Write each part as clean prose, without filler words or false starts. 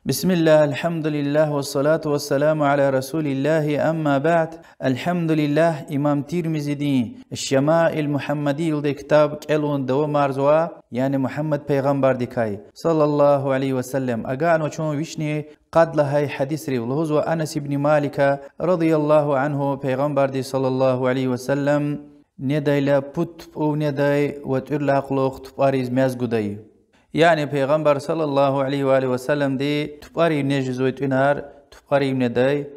بسم الله الحمد لله والصلاة والسلام على رسول الله أما بعد. الحمد لله إمام ترمذي دي الشمائل محمدي دي كتاب كيلون دو مارزوا يعني محمد پیغمبر ديكاي صلى الله عليه وسلم أقان وشون وشني قد لهاي حديث ري ولهوز أنس بن مالك رضي الله عنه پیغمبر دي صلى الله عليه وسلم ندايلا پوت او نداي وترلا قلوخ تباريز مزگوداي يعني پیغمبر صلى الله عليه وآله وسلم دي تباري نجزويت انهار تباري نداي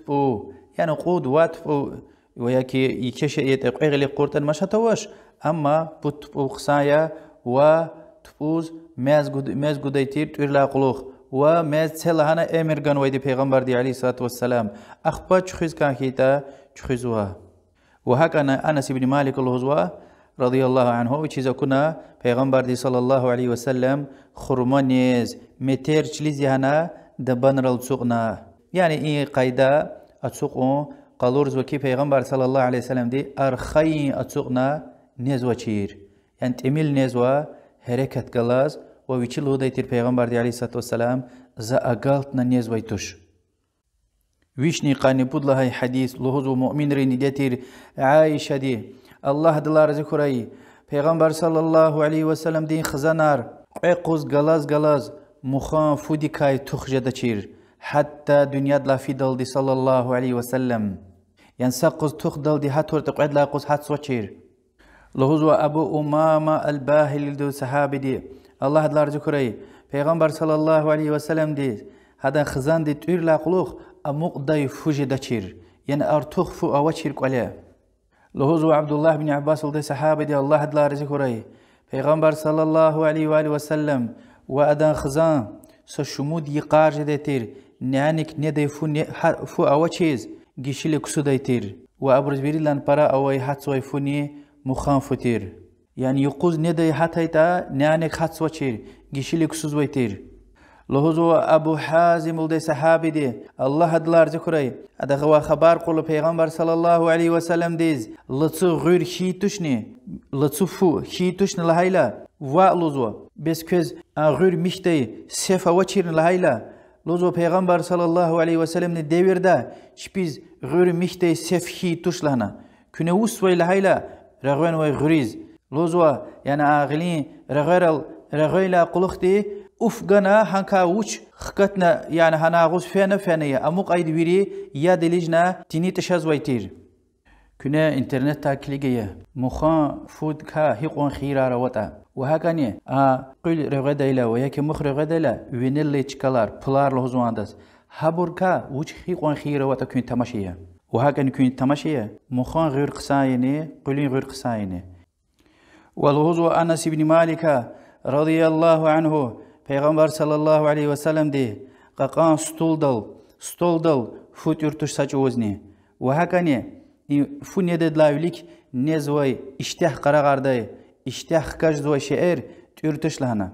بو يعني قود واتبو وياكي يكشي يتقيغلي قورتن مشاتوش اما بو خسايا و تبوز مزگوداي تير ترلا قلوخ و مز تلهانا امرگان ويدي پیغمبر دي عليه الصلاة والسلام اخبا چخيز كان كيتا چخيزوها وهكذا أنس بن مالك الهزوة رضي الله عنه وچيزا كنا پیغمبر دي صلى الله عليه وسلم خرمانيز متر چليزي هنا دبانرال سوقنا يعني اي قايدة اتسوقو قالورز وكي پیغمبر صلى الله عليه وسلم دي ارخي اتسوقنا نزوة چير يعني تميل نزوة حركت قلاز وويچل هو ديتر پیغمبر دي عليه الصلاة والسلام زا اقالتنا نزوة توش ويشني قاني بودلا هاي حديث لهوزو مؤمن ريني ديتر عائشة دي الله دلار ذكري پیغمبر صلى الله عليه وسلم دين خزانار عقوز غلاز مخان فودي كاي تخجد چير حتى دنيا دلا في دل دي صلى الله عليه وسلم ينسقز تخدل دي هاتور تقعد لا قوز هات سوچير لهوزو ابو امامة الباهل دو صحابي دي الله دلار ذكري پیغمبر صلى الله عليه وسلم دي هذا خزان دي تير لا قلوخ اموق داي فوجي دچير يعني ارتوخ فو اوچير قليه لهوزو عبد الله بن عباس ولدي صحابة دي الله دلا رزقوري پیغمبر صلى الله عليه وآله وسلم وأدان خزان سشمود يقار جديتير نعنك ندي فو أو چيز گيشيل كسوديتير وأبرز بيرلان برا أوي حتسوي فوني مخان فتير يعني يقوز ندي حتى نعنك حتسوي چير گيشيل كسوزويتير لهوزو أبو حازم ولدي صحابي دي الله دلار ذكري أدغوا خبر قول پیغمبر صلى الله عليه وسلم ديز لطو غير خيتوشني لطو فو خيتوشن لهيلا والوزو بس كز غير مشتي سيفا وچيرن لهيلا لوزو پیغمبر صلى الله عليه وسلم ديور دا شبيز غير مشتي سيف خيتوش لهنا كنه وسوي لهيلا رغوان وي غريز لوزو يعني أغلين رغيلا قلختي أفغانا هنكا وش خكتنا يعني هناغوز فانا أموق أيد ويري يا دليجنا تيني تشاز ويتير كنا انترنت تاكليجيا مخان فود كا هيقون خيرا وطا وهكاني قل رغدايلا وياك مخ رغدايلا وينيلي تشكالار بلار لهزوانداز هابور كا وش هيقون خيرا وطا كون تماشيا وهكاني كون تماشيا مخان غير قصايني قلين غير قصايني والهزو أنس بن مالك رضي الله عنه پیغمبر صلى الله عليه وسلم دي قاقان ستول دل فوت يرتش ساچ وزني وهكاني فو ندد لاوليك نزوي اشتاح قراغارداي اشتاح كاجزوي شعر تيرتش لهنا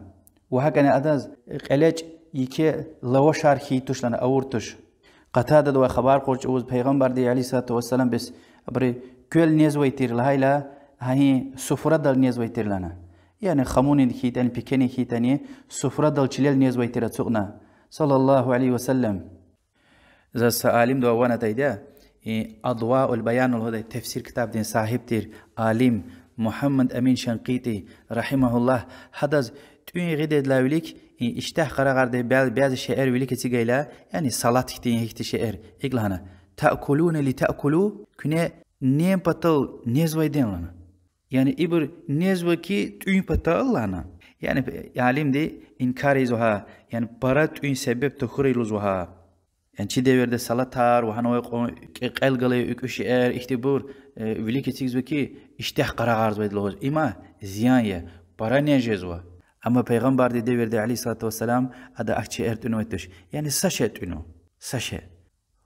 وهكاني اداز قلج يكي لو شارخي توش لنا اورتش قتاده دو خبر قرچ وز پیغمبر دي عليه الصلاه والسلام بس بري كل نزوي تير لهيلا هي سفره دل نزوي تير لنا يعني خموني كيتاني بيكني كيتاني سفرة دلچليل نيز ويترا تسوقنا صلى الله عليه وسلم إذا سأليم دو وانا تايدا أضواء البيان الهدى تفسير كتاب دين صاحب تير عالم محمد أمين شنقيطي رحمه الله حدث توني غيدد لاوليك اشتاح قراغار دي بعض الشعر وليك تيغيلا يعني صلاة كتين هيك شعر إقلهنا تأكلون لتأكلوا كنا نيم بطل نيز ويدين لنا يعني إبر نزوكي تون بطلنا يعني عالم دي إنكار يزوها يعني برات تون سبب تخري لزوها يعني شيء ده ورد سلطار وهنوي قل قلي إكشير اختبار وليك تيجزوكي اشتاق قرار زويد لهوز إما زيانية برا نجزوا أما پیغمبر دي ورد عليه الصلاة والسلام هذا أشياء تنوتش يعني ساشة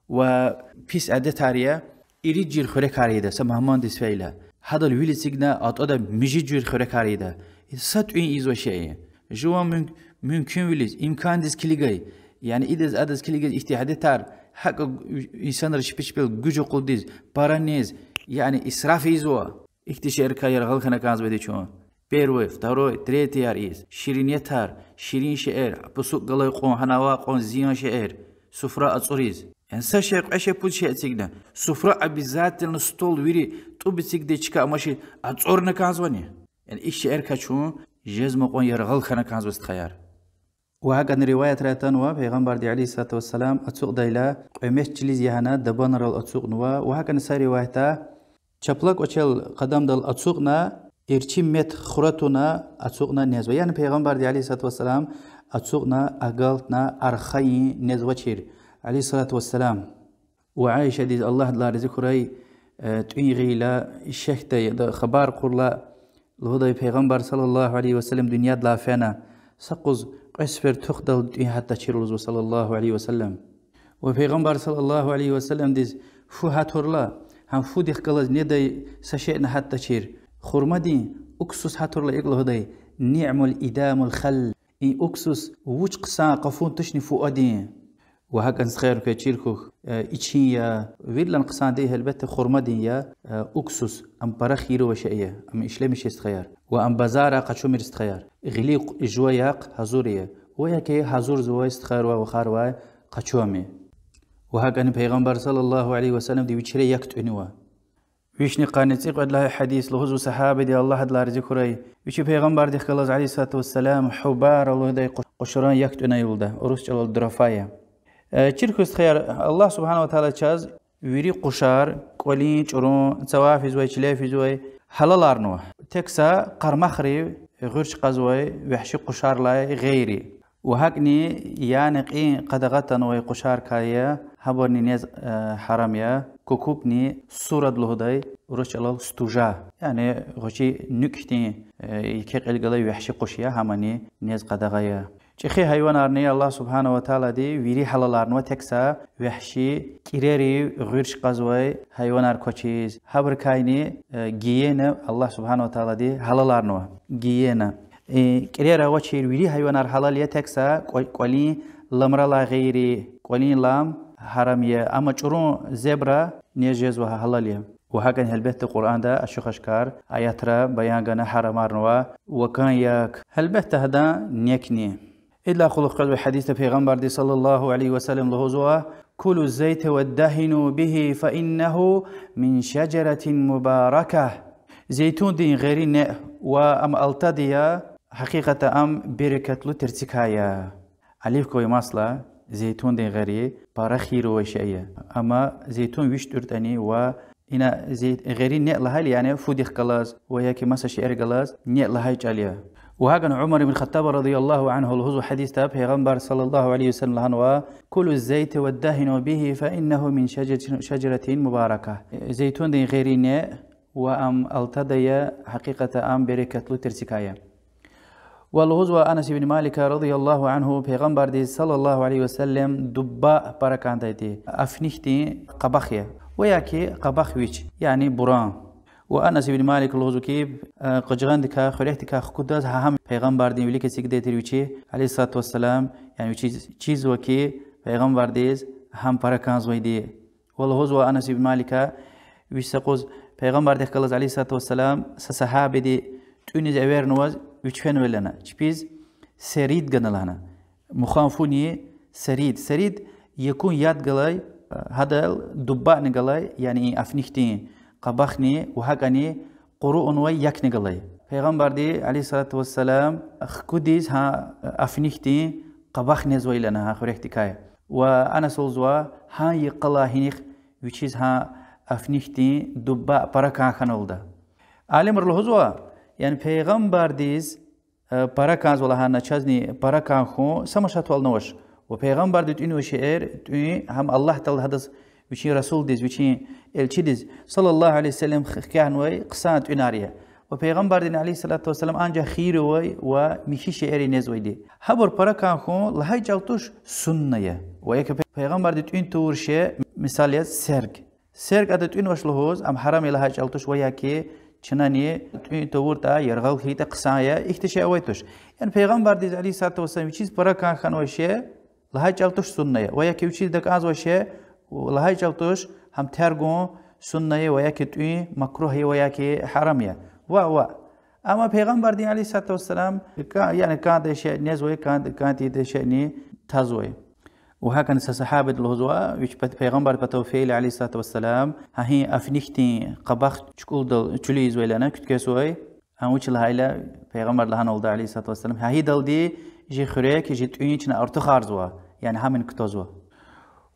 و بيس عدة تاريا يريد جير خوري كاريدا سمهمان دسفيلا هذا الويل سيجنا أطادا مجيجور خركاريدا سات إن إيزو شيء جوا ممكن ويلز إمكان ديس كليجاي يعني إذا أدز كليجاي اجتهاد تار حق إنسان رشبش بيل جوجو قديز بارانيز يعني إسراف إيزوا اكتشار كاير غل خنا كانز بدي شون Первый, второй, третий арис. Ширинетар, ширин шеэр. Пусук галай قون هنوا قون زيان شعر. سفرة أصوريز. يعني ساشيق عشان بود شيء تيجنا. سفرة أبيزات النستول ويري تو بتيجي تشكا ماشي أتصورنا كازواني. يعني إيش شعر كشون جزم قون يرغل خنا كاز بستخيار. وهكذا رواية راتنوا في غنبر دي عليه الصلاة والسلام أتسوق دايلا قيمش تليز يهنا دبانر الأتسوق نوا وهكذا ساري روايته شبلك وشل قدام دل أتسوقنا إرتشمت خرطنا أتسوقنا نزوة يعني في غنبر دي عليه الصلاة والسلام أتسوقنا أقلتنا أرخي نزوة شير عليه الصلاة والسلام وعائشة دي الله لا ذكري تيغي لا الشيخ خبر قرلا لهذا في غنبر صلى الله عليه وسلم دنيا لا فينا سقز قسفر تخدل حتى تشيرلز صلى الله عليه وسلم وفي غنبر صلى الله عليه وسلم ديز فو هاتورلا هم فو ديخ قلز ندي سشئنا حتى تشير خرمدي أكسس هاتورلا إقل هدي نعم الإدام الخل إن أكسس وش قصان قفون تشني فو أدين وهكذا خير كتشيركو إتشيا ويلان قصان ديه البت خرمدي يا أكسس أم برخيرو وشئية أم إشلامش يستخيار وأم بازارا قشومر استخيار غليق جوياق هزورية وياكي هزور زوي استخيار وخاروا قشومي وهكذا پیغمبر صلى الله عليه وسلم دي وشري يكتعنوا ويشني قانتي قد لها حديث لهزو صحابة دي الله دلار ذكري وشي پیغمبر دي خلاص عليه الصلاة والسلام حبار الله دي قشران يكتعنا يولده ورسج الله الدرفايا تشيركو استخيار الله سبحانه وتعالى چاز ويري قشار قولين چرون توافي زوي چلافي زوي حلال ارنوه تكسا قرمخري غرش قزوي وحشي قشار لاي غيري وهكني يانقين قدغتن وي قشار كايا هبرني نيز حراميا كوكوبني صورة لهداي ورش الله استوجا يعني غشي نكتي يكيق القلي وحشي قشيا هماني نيز قدغايا چخي حيوان ارني الله سبحانه وتعالى دي ويري حلال ارنو تكسا وحشي كيريري غيرش قزوي حيوان ار كوچيز هبر كايني جيينا الله سبحانه وتعالى دي حلال ارنو جيينا كريرا وشير ويري حيوان ار حلال يتكسا قولي لمرلا غيري قولي لام حرامية أما چرون زبرا نيجز وها حلالية وهكذا هلبت القرآن دا أشخاشكار آياترا بيانغانا حرام ارنوا وكان ياك هلبت هدا نيكني إلا خلق قلب حديث پیغمبر دي صلى الله عليه وسلم لهزوا كل الزيت والدهن به فإنه من شجرة مباركة زيتون دين غيرين وأم ألتديا حقيقة أم بركة لترتكايا عليك كوي مصلا زيتون دين غيري بارخير وشيء أما زيتون ويش ترتني و إنا زيت غيرين نقلها يعني فوديخ قلاز وياكي مسا شعر قلاز نقلها جاليا وهكذا عمر بن الخطاب رضي الله عنه الهزو حديث تاب پیغمبر صلى الله عليه وسلم لهنوا كل الزيت والدهن به فإنه من شجرة مباركة زيتون دين غيرين وأم التدي حقيقة أم بركة لترسكايا والهزو أنس بن مالك رضي الله عنه پیغمبر دي صلى الله عليه وسلم دباء بركان دي أفنيختي قبخية وياكي قبخ ويش يعني بران وأنس بن مالك الهزو كيب قجغاندك خريحتك خكوداز هم پیغمبر دي وليك سيكدتر ويشي عليه الصلاة والسلام يعني ويشي چيز وكي پیغمبر ديز هم بركان زوي دي والهزو أنس بن مالك ويش سقوز پیغمبر دي خلاص عليه الصلاة والسلام سصحابي دي تونيز اوير نواز ويشفن ولنا چبيز سريد جنلهنا مخانفوني سريد يكون ياد قلاي هذا دباء نقلاي يعني أفنيختين قبخني وهكني قروء وي يك نقلاي پیغمبر دي عليه الصلاة والسلام خكوديز ها أفنيختين قبخ نزوي لنا ها خريختكاي وأنا سولزوا ها يقلا هنيخ ويشيز ها أفنيختين دباء بركة خنولدا عالم الهزوا يعني پیغمبر ديز بركة ولا هنا چازني بركة خو سمشات والنوش وپیغمبر ديت إنه شعر هم الله تعالى هذا وشي رسول ديز وشي الشي ديز صلى الله عليه وسلم كان وي قصات إناريا وپیغمبر دين عليه الصلاة والسلام أنجا خير وي ومشي شعر نزوي دي هبر بركة خو لهاي جالتوش سنة ويك پيغمبر ديت إن تورشة مثالية سرق أدت إن وش لهوز أم حرام لهاي جالتوش وياكي چنانية تورتا يرغل هيتا قصايا اختشاء ويتوش يعني پیغمبر ديز عليه الصلاة والسلام چيز بركة خان وشي لهاي جالتوش سنة وياكي وشيز دك آز وشي لهاي جالتوش هم ترغون سنة وياكي توي مكروه وياكي حرامية اما پیغمبر دی علیه الصلاة والسلام يعني كان شيء نزوي كانت شيء تزوي وهكذا صحابة الهزوة ويش پیغمبر بتوفيل عليه الصلاة والسلام هي افنيختي قبخ تقول دل تشليز ولا كتكسوي هم وش الهايلة پیغمبر لهان ولد عليه الصلاة والسلام هي دل دي جي خريك جي تونيشنا ارتخارزوا يعني همن كتوزوا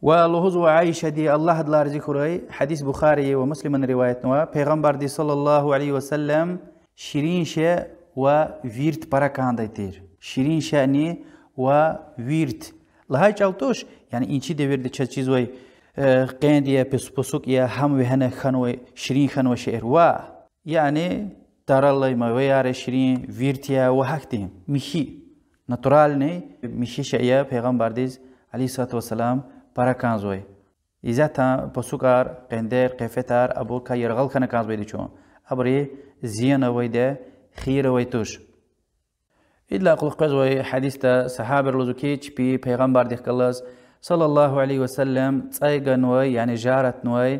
والهزوة عائشة دي الله دلار ذكري حديث بخاري ومسلم رواية نوا پیغمبر دي صلى الله عليه وسلم شيرين شاء وفيرت بركان دايتير شيرين شأني وفيرت لهاي چالتوش يعني اینچی دیورد چه چیزوی قندیه پسوک یا هم وهنه خنوی شیرین خنوی شعر و يعني ترى الله ما وياره شيرين فيرتيا وحكتهم مشي ناتورال ني مشي شيء پیغمبر ديز عليه الصلاة والسلام بركان زوي إذا تا بسوكار قندر قفتار أبو كيرغل خنا كان زوي ديشون أبري زين ويدا خير ويتوش إلا أقول قزوي حديث صحابة رلوزوكيتش بي پیغمبر ديخ كلاس صلى الله عليه وسلم تايغا نوي يعني جارت نوي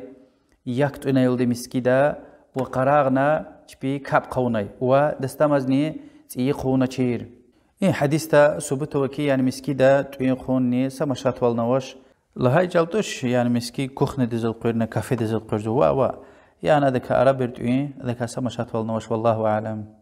يكت يلدي مسكيدا وقراغنا تبي كاب قوني ودستمزني تي قونا تشير إيه حديث سبوت وكي يعني مسكيدا تي قوني سمشات والنوش لهاي جلتوش يعني مسكي كخن ديزل قرنا كافي ديزل قرزو وا يعني هذا كعربي تي هذا كسمشات والنوش والله أعلم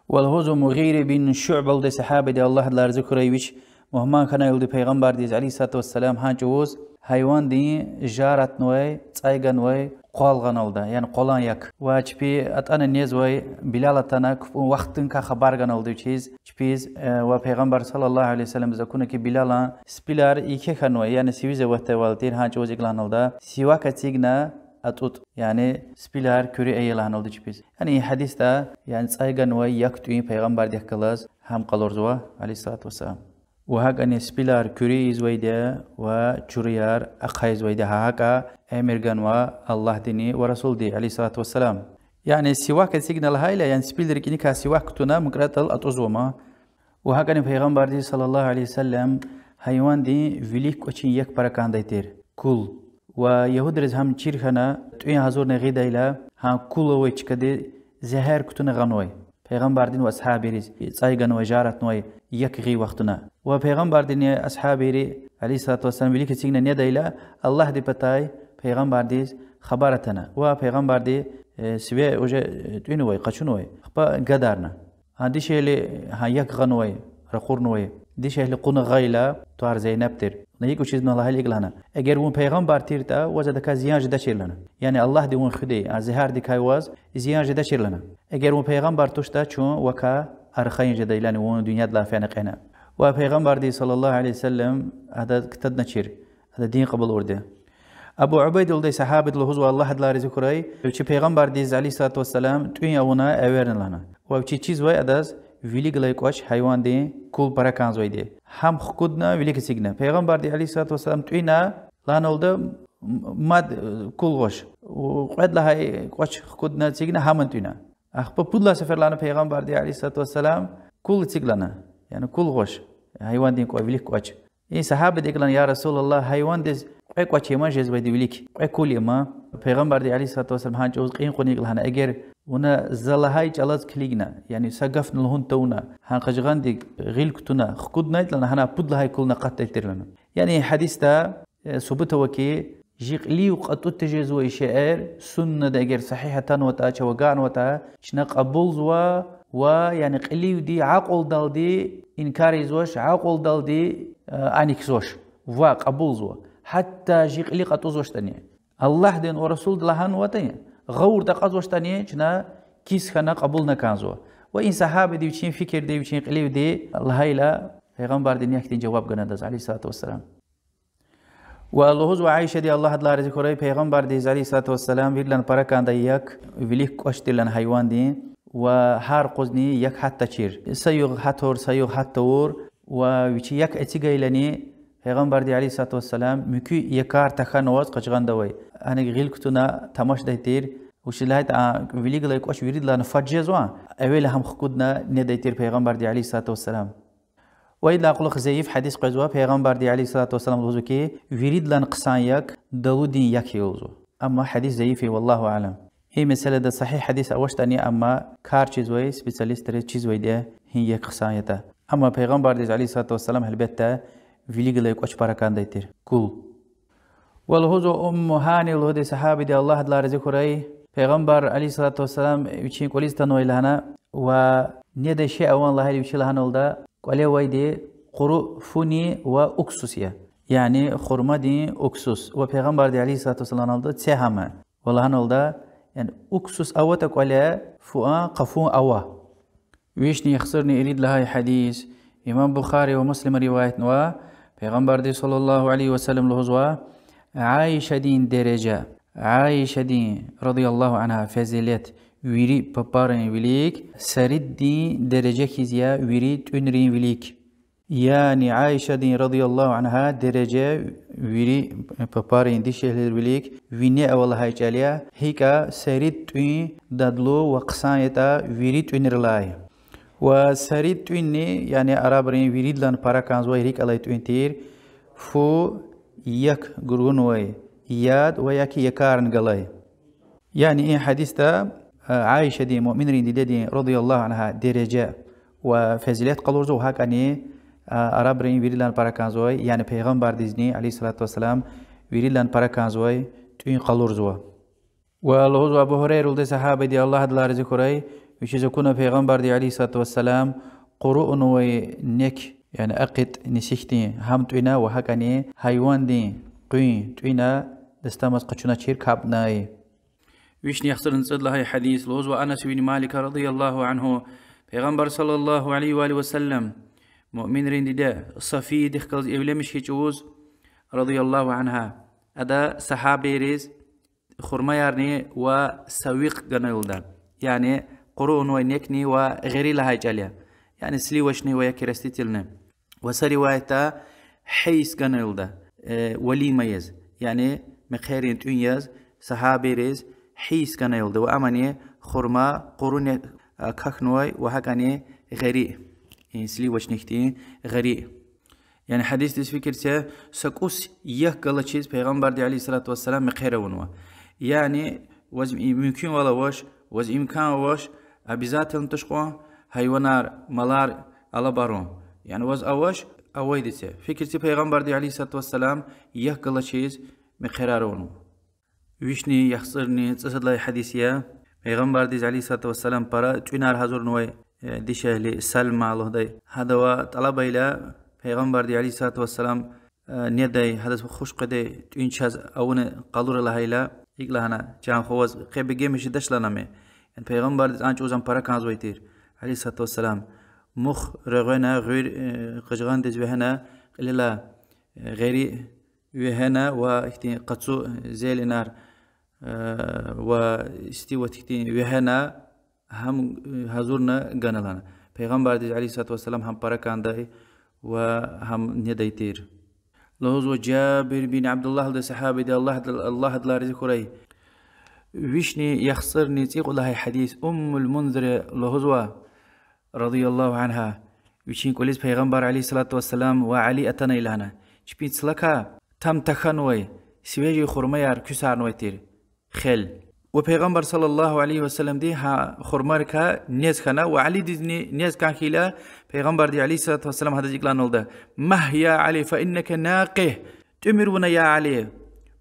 والهوز مغير بن شعبة دي صحابة دي الله دلار ذكره ويش مهما كان يلدي پیغمبر ديز عليه الصلاة والسلام هانجوز حيوان دي جارت نوي تايغا نوي قالغان الدا يعني قولان يك وچبي اتانا نيز وي بلالتنا وقتن کا خبرغان الدو چیز چبيز و پیغمبر صلى الله عليه وسلم زكونه كي بلالا سبيلار يكه خنوي يعني سيوزه وقت والتين هانجوز اغلان الدا سيوا كتيغنا أتوت يعني سبيلار كوري أيلان ولد جبيز يعني حديث ده يعني سايغان ويا يكتوين پیغمبر ده كلاس هم قلورزوا عليه الصلاة والسلام وهاك أن سبيلار كوري زويدا وشريار أخاي زويدا هاكا أمريكان والله ديني ورسول دي عليه الصلاة والسلام يعني سواك سيجنال هايلا يعني سبيلر كني كسواك تنا مقرات الأتوزوما وهاك أن پیغمبر دي صلى الله عليه وسلم حيوان دي فيليك وشين يك بركان دايتير كول ويهود رز هم چير خنا توي حضور نغيدا إلى ها كل ويش كده زهر كتنا غنوي پیغمبر دين وأصحابه رز سايغن وجارت نوي يكغي وقتنا وپیغمبر دين أصحابه ري عليه الصلاة والسلام بلي كتيجنا نيدا إلى الله دي بتاعي پیغمبر ديز خبرتنا وپیغمبر دي سوي وجه توي نوي قشنوي خبا قدرنا هادي شيء اللي ها يك غنوي رخور نوي دي شيء اللي قنا غيلا توار زينب تر نيجو چیز من الله لنا اگر اون پیغمبر تیرتا وجد کا زیان جدا چیرلنا یعنی الله دی اون خدي ازهار دی کایواز زیان جدا چیرلنا اگر اون پیغمبر توشتا چون وکا ارخین جدا یعنی اون دنیا دلا فنقنا و پیغمبر دی صلی الله علیه وسلم هذا كتدنا چیر هذا دين قبل ورده ابو عبيد ولد صحابه الهزو الله دلا ذکرای چی پیغمبر دی علیه الصلاه والسلام توی اونا اورن لنا و چی چیز وای اداز ویلیگلای کوچ حیوان دی کول برکان زوی دی هم خودنا ویلیگ سیگنا پیغمبر دی علیه الصلاه والسلام توینا لانولد مد کولوش و قد لهای کوچ خودنا سیگنا همن توینا اخ پودلا سفر لانه پیغمبر دی علیه الصلاه والسلام کول سیگلنا يعني کولوش حیوان دی کو ویلیگ کوچ این صحابه دیگلن یا رسول الله حیوان دی کوچ ما جز وی دی ویلیگ کولی ما پیغمبر دی علیه الصلاه والسلام هان جوز قین قونیگل هن اگر ونا زلهاي جلز كليجنا يعني سقفنا لهون تونا هنقشغان دي غيل كتونا خكودنا لنا هنا بدلهاي كلنا قتل لنا يعني حديث ده ثبت وكي جيق لي وقت تجزو إشعار سنة دقير صحيحة وتا شوقان وتا شنا قبول زوا ويعني قليو دي عقل دال دي إنكار زوش عقل دال دي أنيك زوش وقبول زوا حتى جيق لي قط زوش تاني الله دين ورسول دلهان وتاني غور تقاضوش تانية جنا كيس خنا قبول نكانزوا وإن صحابة دي وشين فكر دي وشين قليو دي الله إلى پیغمبر دنيا كتين جواب جندز عليه الصلاة والسلام والله هو عائشة دي الله دلار ذكره پیغمبر دي عليه الصلاة والسلام ويلن بركان ديك ويليك قشت لن حيوان دي وهار قزني يك حتى شير سيوغ حتور ويشي يك اتيجي لني پیغمبر دي عليه الصلاة والسلام مكو يكار تخنواز قشغان دوي أنا غيل كتونا تماش دايتير وش لهيت ويليق لايك واش يريد لنا فجزوا أولا هم خكودنا ندايتير پیغمبر دي عليه الصلاة والسلام وإذا أقول خزيف حديث قزوا پیغمبر دي عليه الصلاة والسلام لوزو كي يريد لنا قصان يك دلو دين يك يوزو أما حديث زيفي والله أعلم هي مسألة ده صحيح حديث أوش تانية أما كار چیز وي سبيشاليست ري چیز وي ده هي قصايته أما پیغمبر ديز عليه الصلاة والسلام هلبته فيليغ ليك أش باركان دايتير كل والهوزو هاني والهودي صحابي دي الله دلا رزقوري پیغمبر عليه الصلاة والسلام وچين قوليستانو إلهنا و نيدا شيء أوان الله اللي وشي لهنا ولدا قولي ويدي قرو فوني وأكسوسيا يعني خرما دي أكسوس وبيغمبر دي عليه الصلاة والسلام ولدا تسيهما والله هنا ولدا يعني أكسوس أوتك قولي فؤا قفون أوا ويشني يخسرني أريد لهاي حديث إمام بخاري ومسلم رواية نوا بيغمبر دي صلى الله عليه وسلم لهزوا عايشة دين درجة عايشة دين رضي الله عنها فزلت ويري ببارين وليك سرد دين درجة كيزيا ويري تنرين وليك يعني عايشة دين رضي الله عنها درجة ويري ببارين دي شهر وليك ويني أول هاي جاليا هيكا سرد تين دادلو وقصانيتا ويري تنر لاي وسرد تيني يعني عربرين ويريد لان باراكانز ويريك على تينتير فو يك غرغنوي ياد وياكي يكارن قلاي يعني إيه حديث دا عايشة دي مؤمنين دي رضي الله عنها درجة وفزيلات قلورزو هاكاني عربرين ويريلان باراكانزوي يعني پیغمبر ديزني عليه الصلاة والسلام ويريلان باراكانزوي تين قلورزو والهوزو أبو هريرة ولد صحابة دي الله دلا رزقوري وشيزو كنا پیغمبر دي عليه الصلاة والسلام قرؤن وينك يعني أقد نسيختين هم توينا وهكاني حيوان دين قوين توينا دستامس قچونا چير كابناي ويشني يخسر نصد لهاي حديث لوز وأنس بن مالك رضي الله عنه پیغمبر صلى الله عليه وآله وسلم مؤمن رنددا صفي دخل إبلمش هيجوز رضي الله عنها أدا صحابي ريز خرميارني وسويق جنولدا يعني قرون ونكني وغيري لهاي جاليا يعني سلي وشني ويكرستيتلنا وسروايته حيس جنولدا ولي ميز يعني مخيرين تونياز صحابي ريز حيس جنولدا وأماني خرما قرون كخنوي وهكاني غيري يعني سلي وشنيختين غيري يعني حديث ديس فكرته سكوس يهقل چيز پیغمبر دي عليه الصلاة والسلام مخيره ونوا يعني وز ممكن ولا وش وز إمكان وش أبيزات تشقوا حيوانار ملار على بارون يعني وز أوش أويدته فكرتي پیغمبر دي عليه الصلاة والسلام يهقل چيز مخيره ونوا ويشني يخسرني تصد لي حديثية پیغمبر دي عليه الصلاة والسلام برا تونار حضور نوي ديشه لسلم الله دي هذا وطلب إلى پیغمبر دي عليه الصلاة والسلام نداي هذا خوش قدي تون شاز أون قالور الله إلى إقلهنا جام خواز قيب جيمش دش لنا مي يعني پیغمبر دي أنش وزن برا كان زويتير عليه الصلاة والسلام مخ رغنا غير قجغان دي وهنا إلا غيري وهنا واختين قصو زيل النار واستوى تختين وهنا هم حضورنا جنلنا پیغمبر دي عليه الصلاة والسلام هم برا كان داي وهم نديتير لهوز جابر بن عبد الله ده صحابي دي الله دلا رزقوري ويشني يخسرني تيق الله حديث المنذر لهوز رضي الله عنها ويشين كوليس پیغمبر عليه الصلاة والسلام وعلي أتنا إلهنا شبين سلكا تم تخنوي سويجي خرميار كسار نويتير خل وبيغمبر صلى الله عليه وسلم دي ها خرماركا نيز خنا وعلي دي نيز كان خيلا بيغمبر دي عليه الصلاة والسلام هذا جيكلان ولده مه يا علي فإنك ناقه تمرون يا علي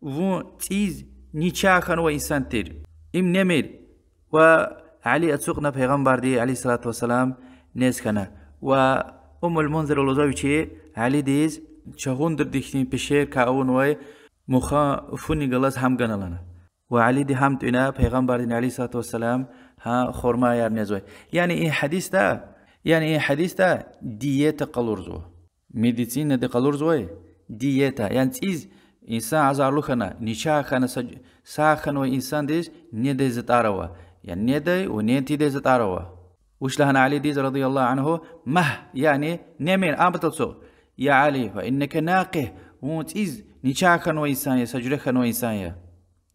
و تيز نيشا خنو إنسان تير إم نمر وعلي أتسوقنا بيغمبر دي عليه الصلاة والسلام نيز خنا المنذر الوزاوي علي ديز شهون در ديكتين بشير كاون وي مخا فوني غلاس هم غنالنا وعلي دي هم تنا پیغمبر دين عليه الصلاة والسلام ها خرما يار نزوي يعني ايه حديث دا دييتا قلورزو ميديسين دي قلورزو دييتا يعني تيز انسان عزارلو خنا نشا خنا ساخن وانسان ديز ندي زتاروا يعني ندي ونينتي دي زتاروا وش لهنا علي ديز رضي الله عنه مه يعني نمين امبتلسو يا علي فإنك ناقه وتيز نشا خن وانسان سجره خن وانسان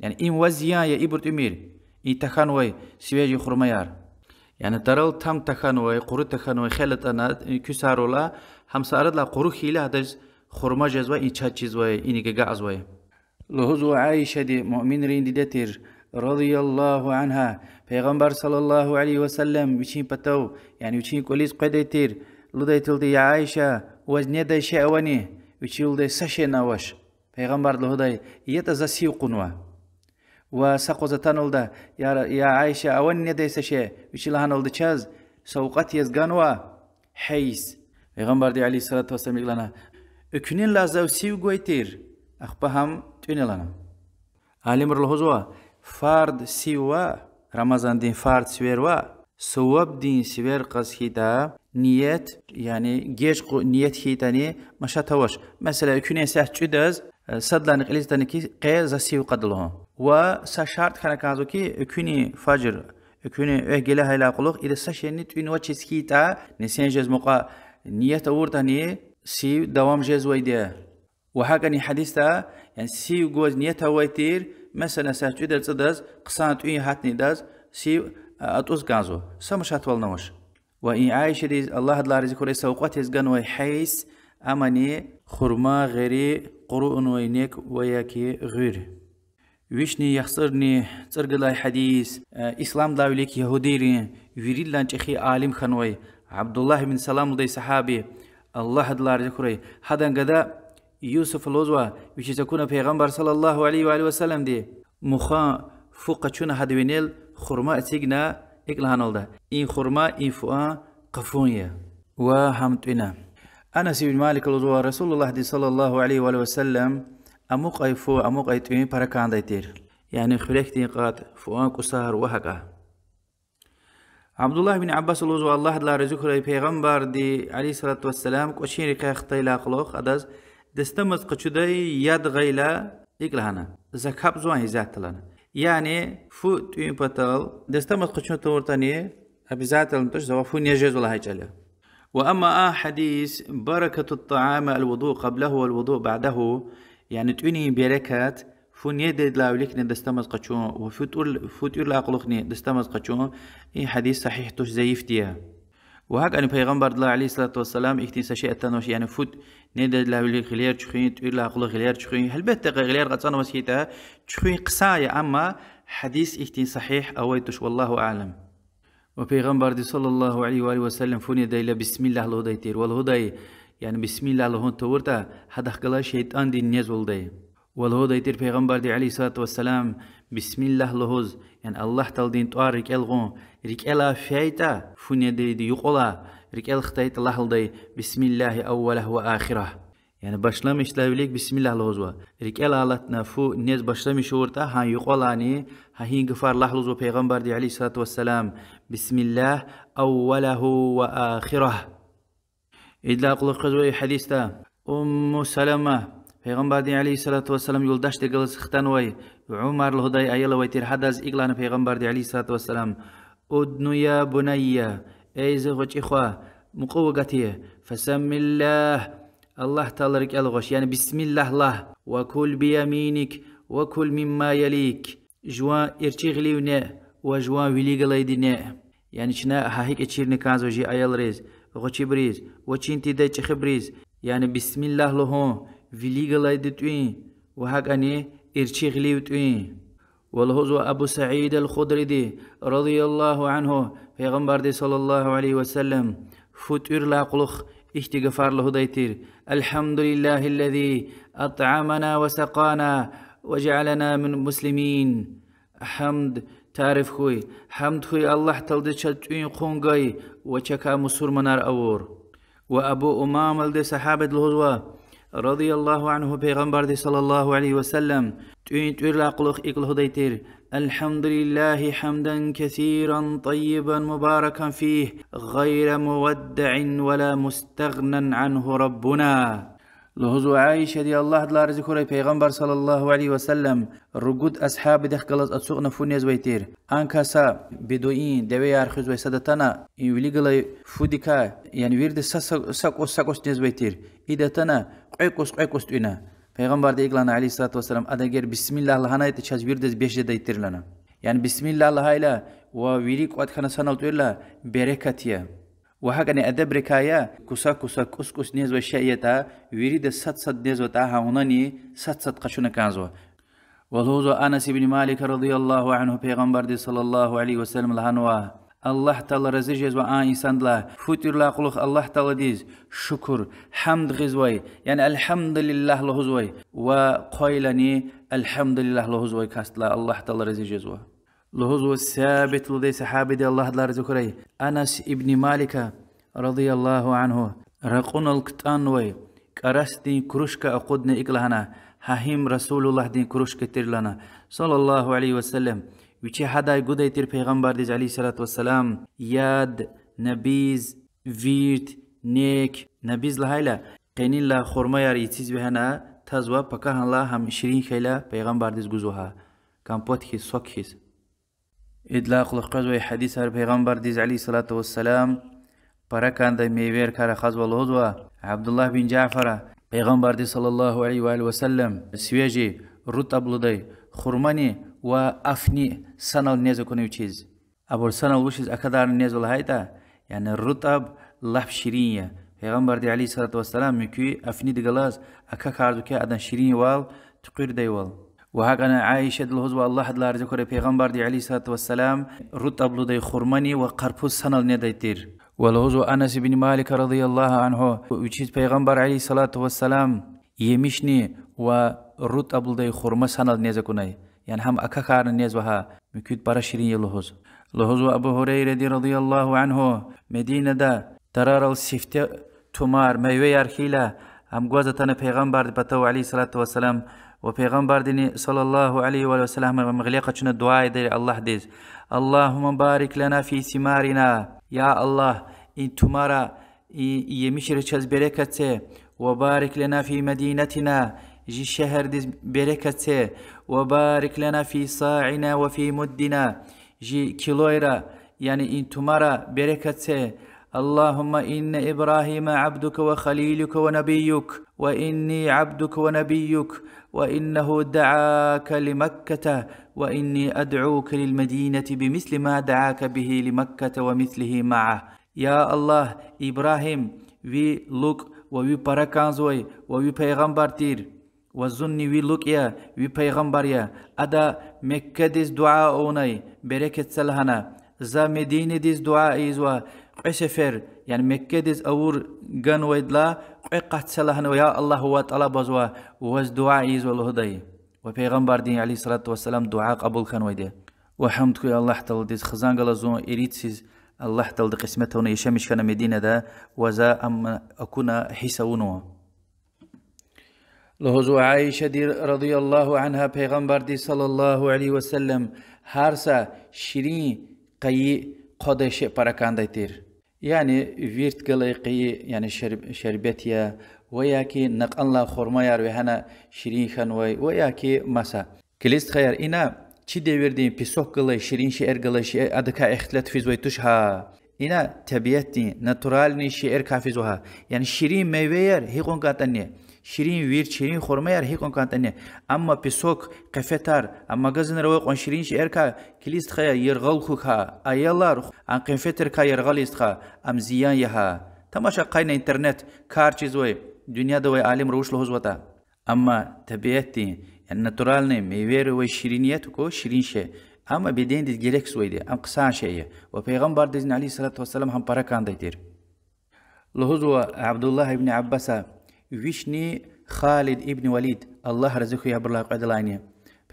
يعني إم وزيان يا إبرت أمير إن تخانوي سويجي خرميار يعني ترى تام تخانوي قرو تخانوي خلت أنا كسارولا هم سارد لا قرو خيله هذا خرما جزوي إن شات جزوي إن جعزوي لهزو عايشة دي مؤمن رين دي دتير رضي الله عنها پیغمبر صلى الله عليه وسلم وشين بتو يعني وشين كوليس قديتير لديتلدي يا عائشة وزني داي شأوني وشيل داي سشنا وش پیغمبر لهداي يتزسيو قنوا وسقوزتان ده يا عائشة أوني داي سشي وشيل هانولد چاز سوقات يزغانوا حيس پیغمبر دي عليه الصلاة والسلام لنا اكنين لازو سيو قويتير أخبهم توني لنا عالم الهزوا فرد سيوا رمضان دين فرد سويروا سواب دين سوير قصيدا نيت يعني جيش نيت هيتاني مشاتوش مثلا اكنين ساعة جداز صدلان قليزتاني كي قيز سيو قدلهم وساشارت كان كازو كي اكنين فجر اكنين اهجلها الى قلوق إذا ساشيني توين واتشيس هيتا نسين جز مقا نيت أورتاني سيو دوام جز ويديه وهكذا حديثة يعني سيو جوز نيتها ويتير مثلا ساعة تصدز قصانت وين هاتني داز سيو أتوز غازو سمش هاتوال نوش وإن عايشة دي الله هدلا رزقه رئيسا وقوات يزغان ويحيس أماني خرما غيري قروء وينيك وياكي غير ويشني يخسرني ترقلاي حديث إسلام داوليك يهوديرين يريد لانش أخي عالم خنوي عبد الله بن سلام دي صحابي الله هدلا رزقه هذا قدا يوسف الوزوا وش تكون پیغمبر صلى الله عليه وآله وسلم دي مخا فوق چون هدوينيل خرما اتيقنا اقلهانول ده این خرما این فؤا قفونية وهمتونا أنس بن مالك الوزوا رسول الله دي صلى الله عليه وآله وسلم أموق أي فو أموق أي توين بركان دايتير يعني خليك قات فؤا قصار وهكا عبد الله بن عباس الوزوا الله لا رزقه پیغمبر دي عليه الصلاة والسلام كوشين ركا اختيلا قلوخ أداز دستمز قشدي يد غيلا إقلهنا زكاب زوان ذات لنا يعني فو توين بطل دستمز قشدي تورتاني أبزات المتش زوافو نيجز ولا هيجاله وأما حديث بركة الطعام الوضوء قبله والوضوء بعده يعني تويني بركات فو نيدد لاوليكني دستمز قشون وفوتور لاقلقني دستمز قشون إيه حديث صحيح توش زيف ديا وهاك أن پیغمبر الله عليه الصلاة والسلام اكتنسا شيء التنوش يعني فوت نيدد لاوليك غلير تشخين تقول لاقلق غلير تشخين هل بيت غلير غطانا وسيتا تشخين قصايا أما حديث اكتن صحيح أويتش والله أعلم وبيغمبر دي صلى الله عليه وآله وسلم فوني دايلا بسم الله الهدى تير والهدى يعني بسم الله الهون تورتا هذا خلا شيطان دي نزول داي والهدى تير بيغمبر دي عليه الصلاة والسلام بسم الله الهوز يعني الله تال دين توار ريكال غون ريكالا فايتا فوني دي يقولا ريكال ختايت الله الدي بسم الله أوله وآخره يعني başlamış lavlik bismillah lozwa rikel alatna fu nez başlamış orta ha yuqolani ha hin gfar lahluzo peygamber di aleyhissalatu vesselam bismillah awwalahu ve ahireh idla qulu qazwa hadista salama peygamber di aleyhissalatu vesselam yoldaş de gılız xtan way umar lhuday ayala way tir hadaz iglan peygamber di aleyhissalatu vesselam udnu ya bunayya eyze goç ikhwa muqawgatiye fasamillah الله تالرك الغش يعني بسم الله الله وكل بيمينك وكل مما يليك جوا ارتغلي ونا وجوا وليغلايدنا يعني شنا هيك اتشيرني كازو جي ايال ريز غوشي بريز وچينتي داي خبريز يعني بسم الله لهون وليغلايدتوين وهاغاني ارتغلي وتوين والهزو ابو سعيد الخدري رضي الله عنه پیغمبر دي صلى الله عليه وسلم فتور لا قلخ استغفار له دايتير الحمد لله الذي أطعمنا وسقانا وجعلنا من مسلمين حمد تعرف خوي حمد خوي الله تلدي تشتوين قونغاي وشكا مسور منار أور وأبو أمام الدي صحابة الهزوة رضي الله عنه پیغمبر دي صلى الله عليه وسلم توين توير لاقلوخ إقل هديتير الحمد لله حمدا كثيرا طيبا مباركا فيه غير مودع ولا مستغنى عنه ربنا لهزو عائشة دي الله دلا رزقه پیغمبر صلى الله عليه وسلم رجود أصحاب دخلت أسوقنا فونيز ويتير أنكاسا بدوين دوي أرخز ويسادتنا يوليغلي فوديكا يعني ويرد ساكوس نيز ويتير إذا تنا قيقوس توينا پیغمبر دي إقلانا عليه الصلاة والسلام أدغير بسم الله لهانا يتشاز ويردز بيش دايتير لنا يعني بسم الله لهايلا وويريك وقت خانا سنال تويلا بركاتيا وهكذا أدب ركايا كوسا نيز وشايتا ويريد سات نيز وتاها هوناني سات قشونا كانزوا والهوزو أنس بن مالك رضي الله عنه پیغمبر دي صلى الله عليه وسلم لهنوا الله تعالى رزيجز وآن إنسان لا فتر لا قلوخ الله تعالى ديز شكر حمد غزوي يعني الحمد لله لهزوي وقيلني الحمد لله لهزوي كاست لا الله تعالى رزيجز لهزو الثابت لدي صحابي دي الله تعالى رزيكري أنس ابن مالك رضي الله عنه رقون الكتان وي كرستي كروشك أقودني إقلهنا ههم رسول الله دين كروشك تيرلنا صلى الله عليه وسلم وچه هدای گودای تیر پیغمبر دیز علیه الصلاة والسلام یاد نبیز ویرت نیک نبیز لحیلا قینین لا خورما یار یتیز بهنا تزوا پکه لا هم شیرین خیلا پیغمبر دیز گوزوها کامپوت خیز سوک خیز ادلاق لقزوی حدیث هر پیغمبر دیز علیه الصلاة والسلام پرکان دا میویر کار خاز والهزوا عبدالله بن جعفر پیغمبر دیز صلی الله علیه و آله وسلم سویجی رتب لدی خورمانی و افنی سنال نیز کنی چیز ابر سنال وشیز اکدار نیز ولهایتا یعنی رطب لب شیرینه پیغمبر دی علیه الصلاة والسلام میگوی افنی دگلاز اکا کاردو که ادن شیرین وال تقیر دیوال و هاگنا عایشه دلهوز و الله دلار ذکر پیغمبر دی علیه الصلاة والسلام رطب لدی خرمانی و قرپوز سنال نیدایتیر ولهوز انس بن مالک رضی الله عنه وچیز پیغمبر علیه الصلاة والسلام یمیشنی و رطب لدی خرم سنال نیز کنی يعني هم أكاكار الناس وها مكيد برا شيرين لهوز أبو هريرة رضي الله عنه مدينة دا ترار السفت تمار ميويار خيلا هم قوزتنا پیغمبر بتو عليه الصلاة والسلام وپیغمبر ديني صلى الله عليه وسلم مغلقة شنا دعاء دير الله ديز اللهم بارك لنا في ثمارنا يا الله إن تمارا يمشر چز بركته وبارك لنا في مدينتنا جي شهر ديز بركته وبارك لنا في صاعنا وفي مدنا جي كيلويرا يعني إن تمارا بركته اللهم إن إبراهيم عبدك وخليلك ونبيك وإني عبدك ونبيك وإنه دعاك لمكة وإني أدعوك للمدينة بمثل ما دعاك به لمكة ومثله معه يا الله إبراهيم وي لوك وي بركانزوي وي پیغمبر تير وزني وي لوكيا وي پیغمبريا ادا مكة ديز دعاء اوناي بركة سلهنا زا مدينة ديز دعاء ايزوا قشفر يعني مكة ديز اور غن ويدلا قيقات سلهنا يا الله هو طلب وزوا وز دعاء ايزوا لهداي وپیغمبر دين عليه الصلاة والسلام دعاء قبول كان ويده وحمدك يا الله تعالى ديز خزانغلا زون اريتسيز الله تعالى قسمته يشمش كان مدينة دا وزا ام اكون حسونوا لهزو عائشة رضي الله عنها پیغمبر دي صلى الله عليه وسلم هرسا شيرين قي قدش پرکان ديتير يعني ويرت قلي قي يعني شربتيا وياكي نق الله خورما يار وهنا شيرين خنوي وياكي مسا كليست خير انا چي ديوردين بيسوك قلي شيرين شعر قلي شعر ادكا اختلاط فيزوي تشها انا تبيتي ناتورالني شعر كافيزوها يعني شيرين ميوير هيقون قاتنيه شيرين وير شيرين خورما يار هيكون كانتني اما بيسوك قفتار اما غزن روق اون شيرين شيركا كليست خيا يرغل خوكا ايالار ان قفتر كا يرغل استخا ام زيان يها تماشا قاين انترنت كار چيزوي دنيا دوي عالم روش لهزوتا اما تبيتي ان ناتورالني ميوير و شيرينيت كو شيرين شي اما بدين دي جيركس ويدي ام قسان شي و پیغمبر دين عليه الصلاه والسلام هم بركان ديتير لهزو عبد الله بن عباس ويشني خالد ابن وليد الله رزقه يا برلا قدلانيه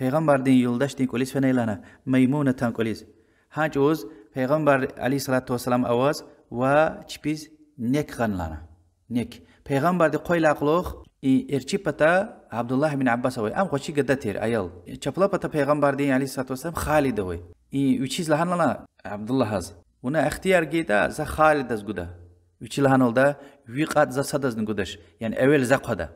پیغمبر دين يولداش دين كوليس فنيلانا ميمونه تان كوليس هاجوز پیغمبر عليه الصلاه والسلام اواز و چپيز نيك خنلانا نيك پیغمبر دي قويلا قلوخ ارچي پتا عبد الله بن عباس وي ام خوشي قدتير ايل چپلا پتا پیغمبر دين عليه الصلاه والسلام خالد وي وچيز لهنلا عبد الله هز ونا اختيار جيدا ز خالد از گدا وچي لهنولدا ويقات ز صدز نگودش يعني اول زقدا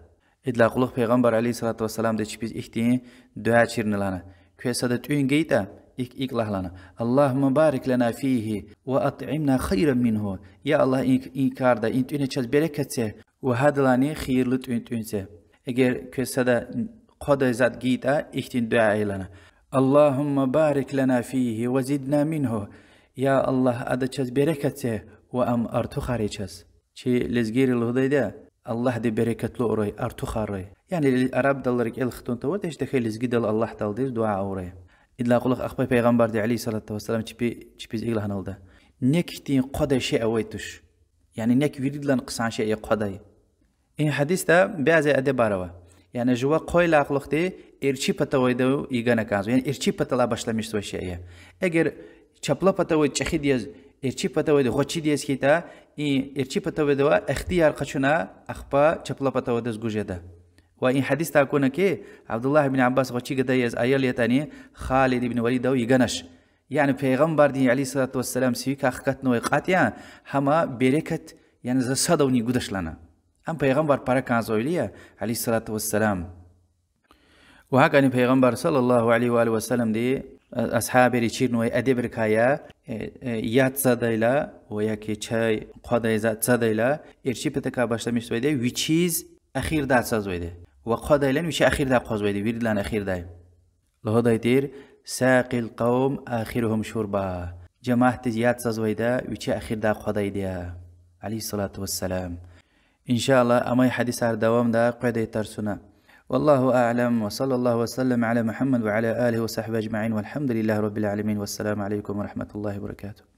ادلا قلوخ پیغمبر عليه الصلاه والسلام دي چپيز اختين دعا چيرنلانا كيسد توين جيتا إك لهلنا اللهم بارك لنا فيه وأطعمنا خيرا منه يا الله إن كاردا إن تونه چز بركته وهدلاني خير لتون تونسه اگر كسدا قد زاد جيتا اختين دعاء لنا اللهم بارك لنا فيه وزدنا منه يا الله أدا چز بركته وأم أرتو خاري چز چه لزگير الهدايدا الله دي بركة لوري أرتخاري يعني العرب دلرك الختون تود إيش دخل زجد الله تلدير دعاء أوري إلا قولك أخبار پیغمبر دي عليه الصلاة والسلام تبي إله هنالده نكتين قدا شيء أويتش يعني نك يريد لنا قصان شيء قداي إن حديث ده بعض أدب باروا يعني جوا قوي عقلك دي إرشي بتويدو يجانا كازو يعني إرشي بتلا باشلا مش سوى شيء أجر شبلا بتويد شخي ديز إرشي بتويد غشي ديز كيتا إرشي بتويدو اختيار قشنا أخبا شبلا بتويد زوجدا وإن حديث تكون كي عبد الله بن عباس غشي قدا يز أيال يتاني خالد بن وليد دو يجانش يعني پیغمبر دي عليه الصلاة والسلام سيك أخكت نوع قاتيا هما بركة يعني زصدوني قدش لنا أم پیغمبر بركة زويلية عليه الصلاة والسلام وهكذا پیغمبر صلى الله عليه وآله وسلم دي أصحاب ريشير نوع أدب ركايا يات زدايلا ويا كي چاي قادا زدايلا إرشي بتكا باشتمش زويده ويچيز أخير دا زويده وقادا لن ويش أخير دا قاز زويده ويرد لان أخير دا لهذا يدير ساقي القوم آخرهم شربا جماعة زياد زويدا ويش أخير دا قادا يديا عليه الصلاة والسلام إن شاء الله أما حديث على دوام دا قاعدة ترسنا والله أعلم وصلى الله وسلم على محمد وعلى آله وصحبه أجمعين والحمد لله رب العالمين والسلام عليكم ورحمة الله وبركاته.